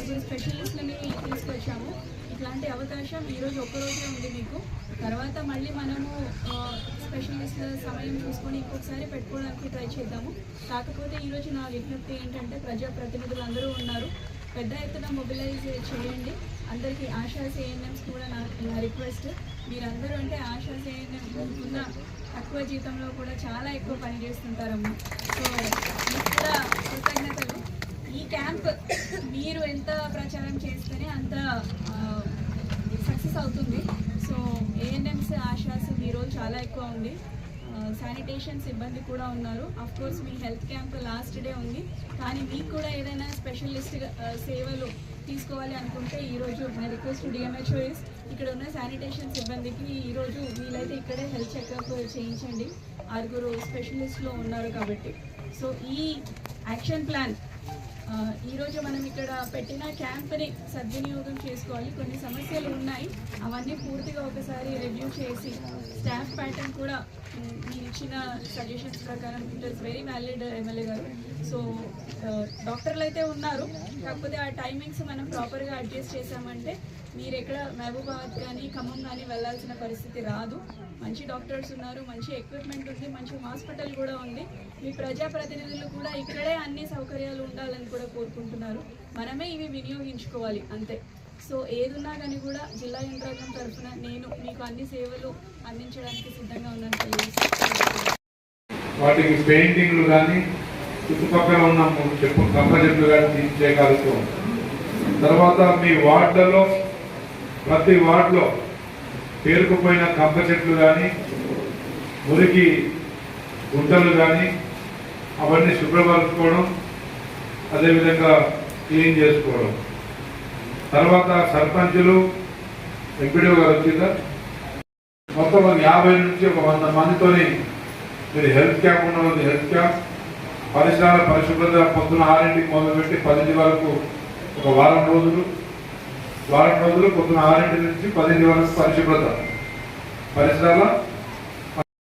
ముగ్గురు స్పెషలిస్ట్లని తీసుకొచ్చాము. ఇట్లాంటి అవకాశం ఈరోజు ఒక్కరోజే ఉంది మీకు. తర్వాత మళ్ళీ మనము స్పెషలిస్ట్ల సమయం చూసుకొని ఇంకొకసారి పెట్టుకోవడానికి ట్రై చేద్దాము. కాకపోతే ఈరోజు నా విజ్ఞప్తి ఏంటంటే ప్రజాప్రతినిధులు అందరూ ఉన్నారు, పెద్ద ఎత్తున మొబిలైజ్ చేయండి. అందరికీ ఆశాస్ ఏఎన్ఎంస్ కూడా నా రిక్వెస్ట్, మీరందరూ అంటే ఆశాస్ ఏఎన్ఎం ఉన్న తక్కువ జీతంలో కూడా చాలా ఎక్కువ పని చేస్తుంటారమ్మా. సో మీకు కూడా కృతజ్ఞతలు. ఈ క్యాంప్ మీరు ఎంత ప్రచారం చేస్తేనే అంత సక్సెస్ అవుతుంది. సో ఏఎన్ఎంస్ ఆశాస్ మీ రోల్ చాలా ఎక్కువ ఉంది. శానిటేషన్ సిబ్బంది కూడా ఉన్నారు. కోర్స్ మీ హెల్త్ క్యాంప్ లాస్ట్ డే ఉంది, కానీ మీకు కూడా ఏదైనా స్పెషలిస్ట్ సేవలు తీసుకోవాలి అనుకుంటే ఈరోజు నా రిక్వెస్ట్ డిఎంహెచ్ఓ ఇస్ ఇక్కడ ఉన్న శానిటేషన్ సిబ్బందికి ఈరోజు వీలైతే ఇక్కడే హెల్త్ చెకప్ చేయించండి. 6 స్పెషలిస్టులు ఉన్నారు కాబట్టి. సో ఈ యాక్షన్ ప్లాన్ ఈరోజు మనం ఇక్కడ పెట్టిన క్యాంప్ని సద్వినియోగం చేసుకోవాలి. కొన్ని సమస్యలు ఉన్నాయి, అవన్నీ పూర్తిగా ఒకసారి రివ్యూ చేసి స్టాఫ్ ప్యాటర్న్ కూడా మీరు ఇచ్చిన సజెషన్స్ ప్రకారం it is very valid MLA గారు. సో డాక్టర్లు అయితే ఉన్నారు, కాకపోతే ఆ టైమింగ్స్ మనం ప్రాపర్గా అడ్జస్ట్ చేసామంటే మీరు ఎక్కడ మహబూబాబాద్ కానీ ఖమ్మం కానీ వెళ్ళాల్సిన పరిస్థితి రాదు. మంచి డాక్టర్స్ ఉన్నారు, మంచి ఎక్విప్మెంట్ ఉంది, మంచి హాస్పిటల్ కూడా ఉంది. మీ ప్రజాప్రతినిధులు కూడా ఇక్కడే అన్ని సౌకర్యాలు ఉండాలని కూడా కోరుకుంటున్నారు. మనమే ఇవి వినియోగించుకోవాలి అంతే. సో ఏదున్నా కానీ కూడా జిల్లా యంత్రాంగం తరఫున నేను మీకు అన్ని సేవలు అందించడానికి సిద్ధంగా ఉన్నాను. వాటికి పెయింటింగ్లు కానీ చుట్టుపక్కల ఉన్న కప్ప చెట్లు కానీ తీసేయగలుగుతాం. తర్వాత మీ వార్డులలో ప్రతి వార్డులో పేరుకుపోయిన కప్ప చెట్లు కానీ మురికి గుంటలు కానీ అవన్నీ శుభ్రపరచుకోవడం, అదేవిధంగా క్లీన్ చేసుకోవడం. తర్వాత సర్పంచులు ఎంపీడీఓ గారు వచ్చిందా మొత్తం 50 నుంచి 100 మందితోని మీరు హెల్త్ క్యాంప్ ఉన్న హెల్త్ క్యాంప్, పరిసరాల పరిశుభ్రత పొద్దున 6ంటికి మొదలుపెట్టి 10 వరకు ఒక వారం రోజులు పొద్దున 6 నుంచి 10 వరకు పరిశుభ్రత పరిసరాల